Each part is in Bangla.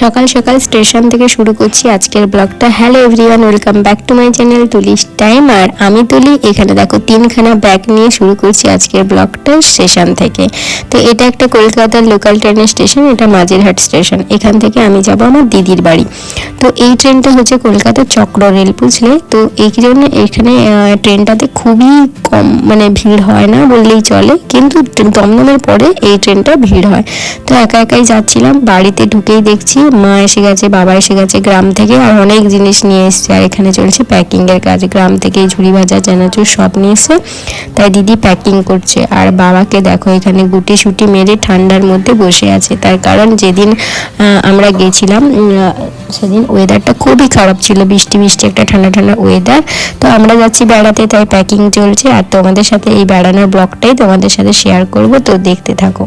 সকাল সকাল স্টেশন থেকে শুরু করছি আজকের ব্লগটা। Hello everyone, welcome back to my channel Tuli's time. আর আমি তুলি, এখানে দেখো 3খানা ব্যাগ নিয়ে শুরু করছি আজকের ব্লগটা স্টেশন থেকে। তো এটা একটা কলকাতার লোকাল ট্রেনের স্টেশন, এটা মাঝেরহাট স্টেশন। এখান থেকে আমি যাব আমার দিদির বাড়ি। তো এই ট্রেনটা হচ্ছে কলকাতার চক্র রেল, বুঝলে। তো এই জন্য এখানে ট্রেনটাতে খুবই কম মানে ভিড় হয় না বললেই চলে, কিন্তু দমদমের পরে এই ট্রেনটা ভিড় হয়। তো একা একাই যাচ্ছিলাম, বাড়িতে ঢুকেই দেখছি মা এসে গেছে, বাবা এসে গেছে গ্রাম থেকে, আর অনেক জিনিস নিয়ে এসছে। আর এখানে চলছে প্যাকিং এর কাজ, গ্রাম থেকে ঝুড়ি ভাজা চানাচুর সব নিয়ে এসে তাই দিদি প্যাকিং করছে। আর বাবাকে দেখো এখানে গুটি সুটি মেরে ঠান্ডার মধ্যে বসে আছে। তার কারণ যেদিন আমরা গেছিলাম সেদিন ওয়েদারটা খুবই খারাপ ছিল, বৃষ্টি বৃষ্টি একটা ঠান্ডা ঠান্ডা ওয়েদার। তো আমরা যাচ্ছি বেড়াতে, তাই প্যাকিং চলছে। আর তোমাদের সাথে এই বেড়ানোর ব্লগটাই তোমাদের সাথে শেয়ার করব, তো দেখতে থাকো।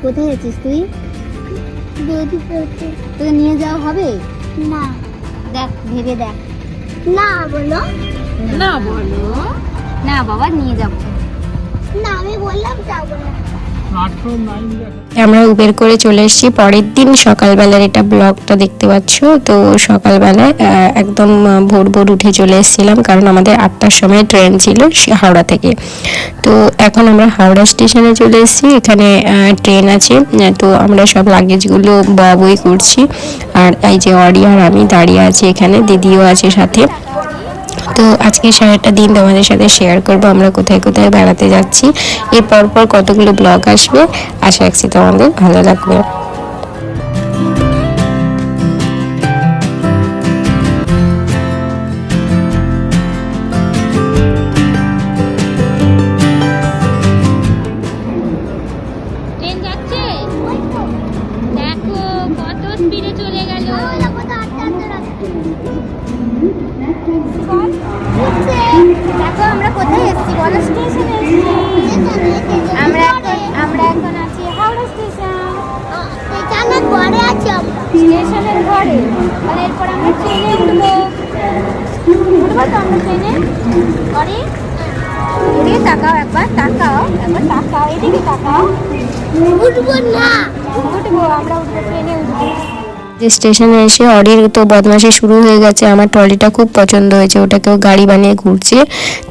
কোথায় আছিস তুই? তোকে নিয়ে যাওয়া হবে না? দেখ, ভেবে দেখ। না বলো, না বলো না বাবা, নিয়ে যাবো না, আমি বললাম যাবো না। আমরা উবের করে চলে এসেছি পরের দিন সকালবেলার এটা ব্লগটা দেখতে পাচ্ছ। তো সকালবেলায় একদম ভোর ভোর উঠে চলে এসেছিলাম, কারণ আমাদের 8টার সময় ট্রেন ছিল হাওড়া থেকে। তো এখন আমরা হাওড়া স্টেশনে চলে এসেছি, এখানে ট্রেন আছে। তো আমরা সব লাগেজগুলো বই করছি। আর এই যে অরি আর আমি দাঁড়িয়ে আছি এখানে, দিদিও আছে সাথে। তো আজকে সারাটা দিন তোমাদের সাথে শেয়ার করব আমরা কোথায় কোথায় বেড়াতে যাচ্ছি। এর পর কতগুলো ব্লগ আসবে, আশা রাখছি তোমাদের ভালো লাগবে। দেখো আমরা কোথায় এসেছি বলো? স্টেশনে এসেছি আমরা। আমরা এখন আছি হাওড়া স্টেশন। স্টেশনের ঘরে আছি আমরা, স্টেশনের ঘরে। মানে এরপর আমরা ট্রেনে উঠবো। উঠবো তো আমরা ট্রেনে। ঘরে এদিকে তাকাও, একবার তাকাও, একবার তাকাও, এদিকে তাকাও। উঠবো না, উঠবো, আমরা উঠবো, ট্রেনে উঠবো। স্টেশনে এসে অরির তো বদমাশি শুরু হয়ে গেছে। আমার ট্রলিটা খুব পছন্দ হয়েছে, ওটাকেও গাড়ি বানিয়ে ঘুরছে।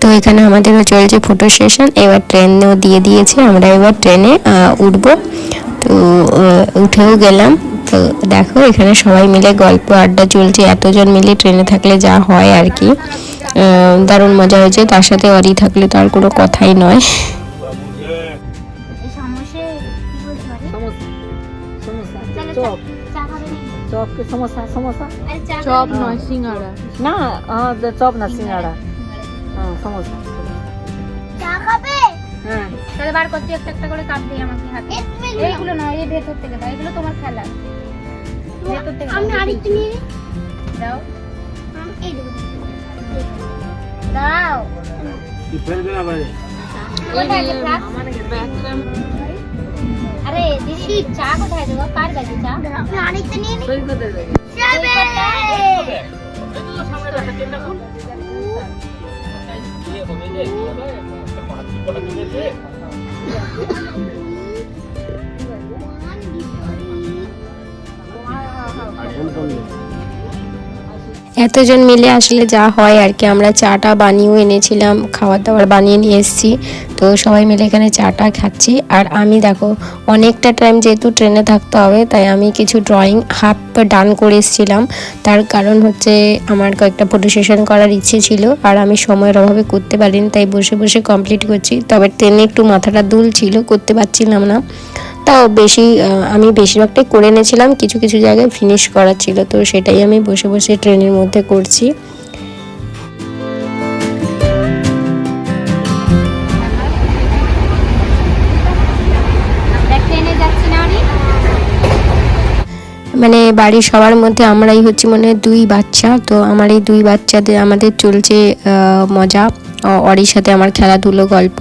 তো এখানে আমাদেরও চলছে ফটো সেশন। এবার ট্রেনেও দিয়ে দিয়েছে, আমরা এবার ট্রেনে উঠবো। তো উঠেও গেলাম। তো দেখো এখানে সবাই মিলে গল্প আড্ডা চলছে, এতজন মিলে ট্রেনে থাকলে যা হয় আর কি। দারুণ মজা হয়েছে, তার সাথে অরি থাকলে তো আর কোনো কথাই নয়। चॉप के समोसा, समोसा চপ নয়, সিঙ্গাড়া ना। हाँ चॉप ना सिंगाड़ा। हाँ समोसा। চা খাবে? हाँ তাহলে বার করতে একটা একটা করে কাপ দিয়ে আমাকে হাতে। এইগুলো না, এই ভেতর থেকে দাও, এগুলো তোমার খেলা। ভেতর থেকে আমি আরেকটু নিয়ে দাও। এই দেবো, দাও। ফেল দেনা বাইরে। কোথায় আছে ফ্লাস্ক? আরে দিদি, চা কোথায় দেবো? কার কাছে চা? আমি আরেকটু নিয়ে নি। সই করে দে। যাবে। সামনে রাখা কেননা কোন? ये हो गए একটা পাঁচ কোটা দিয়েছে। এতজন মিলে আসলে যা হয় আর কি। আমরা চাটা বানিয়েও এনেছিলাম, খাবার দাবার বানিয়ে নিয়ে এসেছি। তো সবাই মিলে এখানে চাটা খাচ্ছি। আর আমি দেখো অনেকটা টাইম যেহেতু ট্রেনে থাকতে হবে, তাই আমি কিছু ড্রয়িং হাফ ডান করে এসেছিলাম। তার কারণ হচ্ছে আমার কয়েকটা ফটো সেশন করার ইচ্ছে ছিল, আর আমি সময়ের অভাবে করতে পারিনি, তাই বসে বসে কমপ্লিট করছি। তবে ট্রেনে একটু মাথাটা দুল ছিল, করতে পারছিলাম না। তাও আমি বেশিরভাগটাই করে এনেছিলাম, কিছু কিছু জায়গায় ফিনিশ করার ছিল, তো সেটাই আমি বসে বসে ট্রেনের মধ্যে করছি। মানে বাড়ির সবার মধ্যে আমরাই হচ্ছি মনে হয় 2 বাচ্চা। তো আমার এই 2 বাচ্চাদের আমাদের চলছে মজা। অরির সাথে আমার খেলাধুলো, গল্প,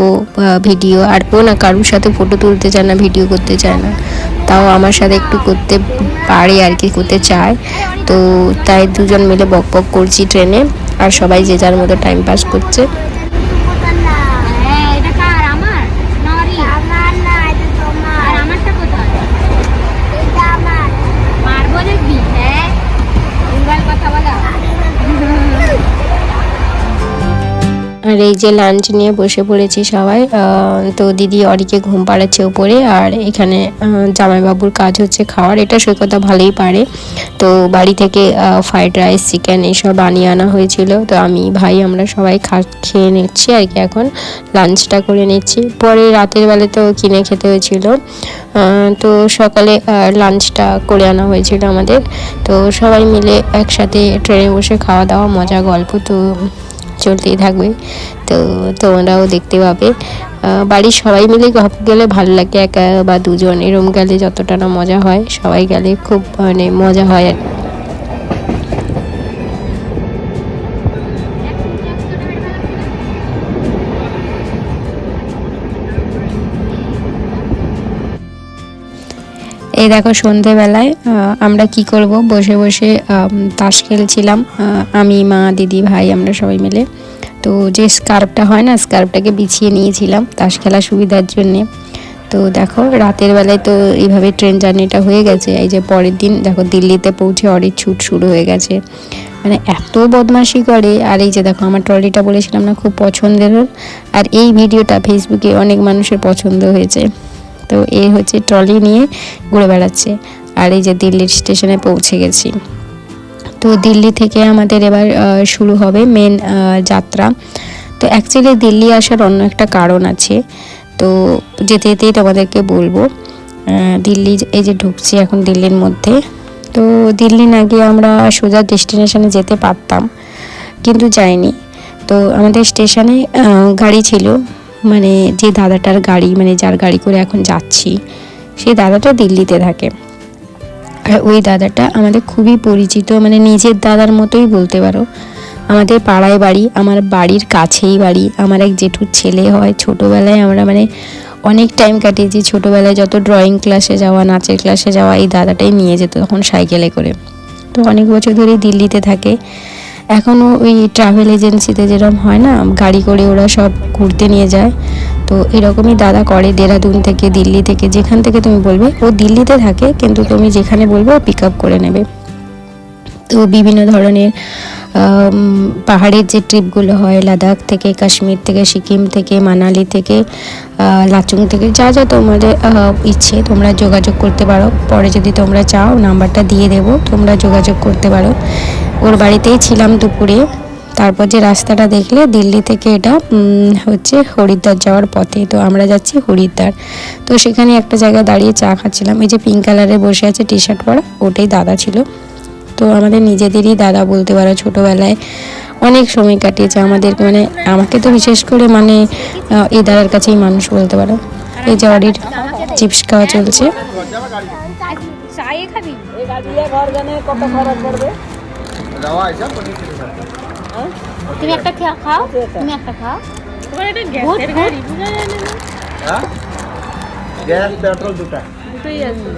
ভিডিও। আর ও না কারোর সাথে ফটো তুলতে চায় না, ভিডিও করতে চায় না, তাও আমার সাথে একটু করতে পারে আর কি, করতে চায়। তো তাই দুজন মিলে বক বক করছি ট্রেনে, আর সবাই যে যার মতো টাইম পাস করছে। আর এই যে লাঞ্চ নিয়ে বসে পড়েছি সবাই। তো দিদি অরিকে ঘুম পাড়াচ্ছে উপরে, আর এখানে জামাইবাবুর কাজ হচ্ছে খাওয়ার। এটা সৈকতদা ভালোই পারে। তো বাড়ি থেকে ফ্রাইড রাইস, চিকেন এসব বানিয়ে আনা হয়েছিল। তো আমি ভাই আমরা সবাই খেয়ে নিচ্ছি আর কি, এখন লাঞ্চটা করে নিচ্ছি। পরে রাতের বেলা তো কিনে খেতে হয়েছিল। তো সকালে লাঞ্চটা করে আনা হয়েছিল আমাদের। তো সবাই মিলে একসাথে ট্রেনে বসে খাওয়া দাওয়া, মজা গল্প তো চলতেই থাকবে। তো তোমরাও দেখতে পাবে। বাড়ির সবাই মিলে গেলে ভালো লাগে, একা বা দুজন এরম গেলে যতটা না মজা হয়, সবাই গেলে খুব মানে মজা হয় আর কি। এই দেখো সন্ধেবেলায় আমরা কি করব, বসে বসে তাস খেলছিলাম আমি, মা, দিদি, ভাই আমরা সবাই মিলে। তো যে স্কার্ফটা হয় না, স্কার্ফটাকে বিছিয়ে নিয়েছিলাম তাস খেলার সুবিধার জন্যে। তো দেখো রাতের বেলায় তো এইভাবে ট্রেন জার্নিটা হয়ে গেছে। এই যে পরের দিন দেখো দিল্লিতে পৌঁছে অরির ছুট শুরু হয়ে গেছে, মানে এত বদমাশি করে। আর এই যে দেখো আমার ট্রলিটা বলেছিলাম না খুব পছন্দের, আর এই ভিডিওটা ফেসবুকে অনেক মানুষের পছন্দ হয়েছে। তো এই হচ্ছে ট্রলি নিয়ে ঘুরে বেড়াচ্ছে। আর এই যে দিল্লির স্টেশনে পৌঁছে গেছি। তো দিল্লি থেকে আমাদের এবার শুরু হবে মেন যাত্রা। তো অ্যাকচুয়ালি দিল্লি আসার অন্য একটা কারণ আছে, তো যেতে যেতেই তোমাদেরকে বলবো। দিল্লি এই যে ঢুকছি এখন দিল্লির মধ্যে। তো দিল্লি না গিয়ে আমরা সোজা ডেস্টিনেশনে যেতে পারতাম, কিন্তু যাইনি। তো আমাদের স্টেশনে গাড়ি ছিল, মানে যে দাদাটার গাড়ি, মানে যার গাড়ি করে এখন যাচ্ছি, সেই দাদাটা দিল্লিতে থাকে। আর ওই দাদাটা আমাদের খুবই পরিচিত, মানে নিজের দাদার মতোই বলতে পারো। আমাদের পাড়ায় বাড়ি, আমার বাড়ির কাছেই বাড়ি। আমার এক জেঠুর ছেলে হয়। ছোটোবেলায় আমরা মানে অনেক টাইম কাটিয়েছি। ছোটোবেলায় যত ড্রয়িং ক্লাসে যাওয়া, নাচের ক্লাসে যাওয়া, এই দাদাটাই নিয়ে যেত তখন সাইকেলে করে। তো অনেক বছর ধরেই দিল্লিতে থাকে। এখনও ওই ট্রাভেল এজেন্সিতে যেরকম হয় না, গাড়ি করে ওরা সব ঘুরতে নিয়ে যায়, তো এরকমই দাদা করে। দেরাদুন থেকে, দিল্লি থেকে, যেখান থেকে তুমি বলবে, ও দিল্লিতে থাকে কিন্তু তুমি যেখানে বলবে ও পিক আপ করে নেবে। তো বিভিন্ন ধরনের পাহাড়ের যে ট্রিপগুলো হয়, লাদাখ থেকে, কাশ্মীর থেকে, সিকিম থেকে, মানালি থেকে, লাচুং থেকে, যা যা তোমাদের ইচ্ছে তোমরা যোগাযোগ করতে পারো। পরে যদি তোমরা চাও নাম্বারটা দিয়ে দেবো, তোমরা যোগাযোগ করতে পারো। ওর বাড়িতেই ছিলাম দুপুরে। তারপর যে রাস্তাটা দেখলে দিল্লি থেকে, এটা হচ্ছে হরিদ্বার যাওয়ার পথে। তো আমরা যাচ্ছি হরিদ্বার। তো সেখানে একটা জায়গায় দাঁড়িয়ে চা খাচ্ছিলাম। এই যে পিঙ্ক কালারে বসে আছে টি শার্ট পরা, ওটাই দাদা ছিল। তো আমাদের নিজেদেরই দাদা বলতে পারো। ছোটোবেলায় অনেক সময় কাটিয়েছে আমাদের, মানে আমাকে তো বিশেষ করে মানে এই দাদার কাছেই মানুষ বলতে পারো। এই যে অরির চিপস খাওয়া চলছে। তুমি একটা খাও, তুমি একটা খাও। গ্যাস পেট্রোল দুটোই আছে।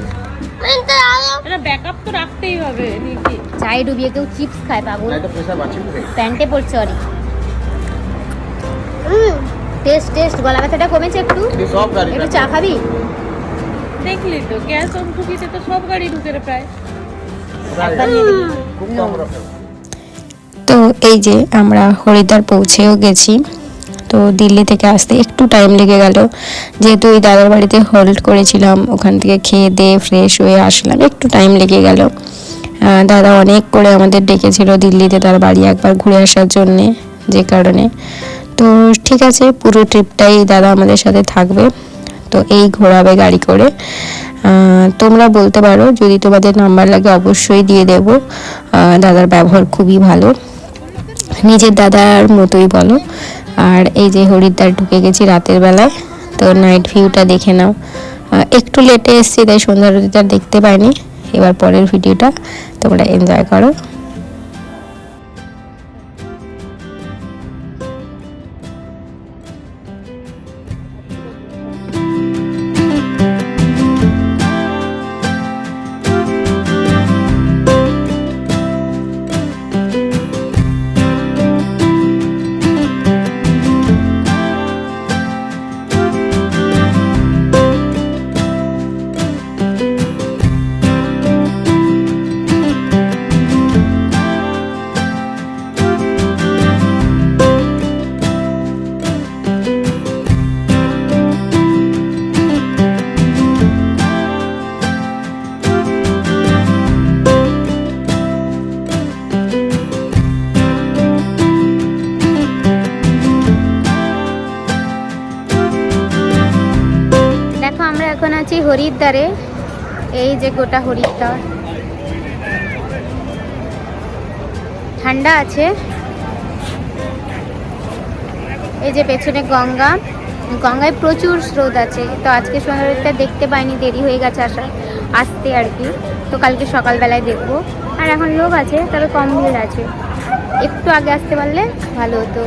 এটা ব্যাকআপ তো রাখতেই হবে নাকি? চায়ে ডুবিয়ে কেউ চিপস খায় পাগল। নাই তো পয়সা বাঁচি প্যান্টে পড়ছে অরি। টেস্ট গলা ব্যথাটা কমেছে একটু? সব গাড়ি একটু চা খাবি? দেখলি তো গ্যাস অন ঢুকিয়েছে তো সব গাড়ি ঢুকে রে প্রায়। একবার নিয়ে দেখি। খুব কম রাখে। তো এই যে আমরা হরিদ্বার পৌঁছেও গেছি। তো দিল্লি থেকে আসতে একটু টাইম লেগে গেল, যেহেতু ওই দাদার বাড়িতে হোল্ড করেছিলাম। ওখান থেকে খেয়ে দিয়ে ফ্রেশ হয়ে আসলাম, একটু টাইম লেগে গেল। দাদা অনেক করে আমাদের ডেকেছিল দিল্লিতে তার বাড়ি একবার ঘুরে আসার জন্যে, যে কারণে। তো ঠিক আছে, পুরো ট্রিপটাই দাদা আমাদের সাথে থাকবে। তো এই ঘোরাবে গাড়ি করে। তোমরা বলতে পারো, যদি তোমাদের নাম্বার লাগে অবশ্যই দিয়ে দেব। দাদার ব্যবহার খুবই ভালো, নিজের দাদার মতোই বলো। আর এই যে হরিদ্বার ঢুকে গেছি রাতের বেলায়। তো নাইট ভিউটা দেখে নাও। একটু লেটে এসেছি তাই সন্ধ্যা আরতিটা দেখতে পাইনি। এবার পরের ভিডিওটা তোমরা এনজয় করো। হরিদ্বারে, এই যে গোটা হরিদ্বার ঠান্ডা আছে। এই যে পেছনে গঙ্গা, গঙ্গায় প্রচুর স্রোত আছে। তো আজকে সন্ধ্যাটা দেখতে পাইনি, দেরি হয়ে গেছে আসতে আর কি। তো কালকে সকালবেলায় দেখবো। আর এখন লোক আছে, তবে কম ভিড় আছে। একটু আগে আসতে পারলে ভালো হতো।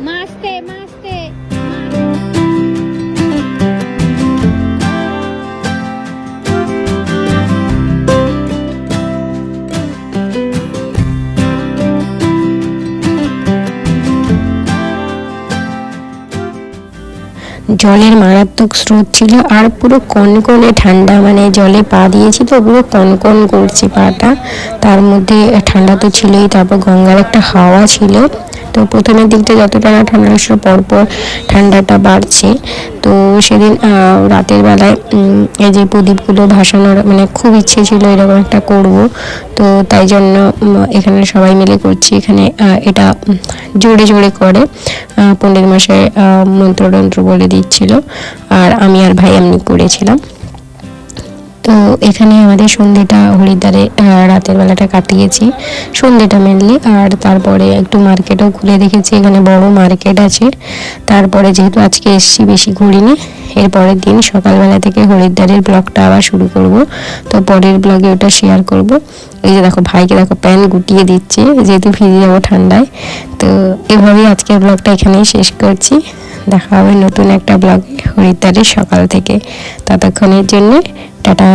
মাস্তে মাস্তে জলের মারাত্মক স্রোত ছিল আর পুরো কনকনে ঠান্ডা, মানে জলে পা দিয়েছি তো পুরো কনকন করছে পাটা। তার মধ্যে ঠান্ডা তো ছিলই, তারপর গঙ্গার একটা হাওয়া ছিল। তো প্রথমের দিকটা যতটা না ঠান্ডা ছিল, পরপর ঠান্ডাটা বাড়ছে। তো সেদিন রাতের বেলায় এই যে প্রদীপগুলো ভাসানোর মানে খুব ইচ্ছে ছিল এরকম একটা করব। তো তাই জন্য এখানে সবাই মিলে করছি। এখানে এটা জোরে জোরে করে পণ্ডিত মশাই মন্ত্রতন্ত্র বলে দিচ্ছিল, আর আমি আর ভাই এমনি করেছিলাম। তো এখানে আমাদের সন্ধ্যেটা হরিদ্বারে রাতের বেলাটা কাটিয়েছি, সন্ধ্যেটা মেনলি। আর তারপরে একটু মার্কেটও ঘুরে দেখেছি, এখানে বড় মার্কেট আছে। তারপরে যেহেতু আজকে এসছি বেশি ঘুরিনি, এর পরের দিন সকালবেলা থেকে হরিদ্বারের ব্লগটা আবার শুরু করব। তো পরের ব্লগে ওটা শেয়ার করব। এই যে দেখো ভাইকে দেখো প্যান্ট গুটিয়ে দিচ্ছে, যেহেতু ভিজে যাবো ঠান্ডায়। তো এভাবেই আজকের ব্লগটা এখানেই শেষ করছি। দেখা হবে নতুন একটা ব্লগে হরিদ্বারের সকাল থেকে। ততক্ষণের জন্য টাটা।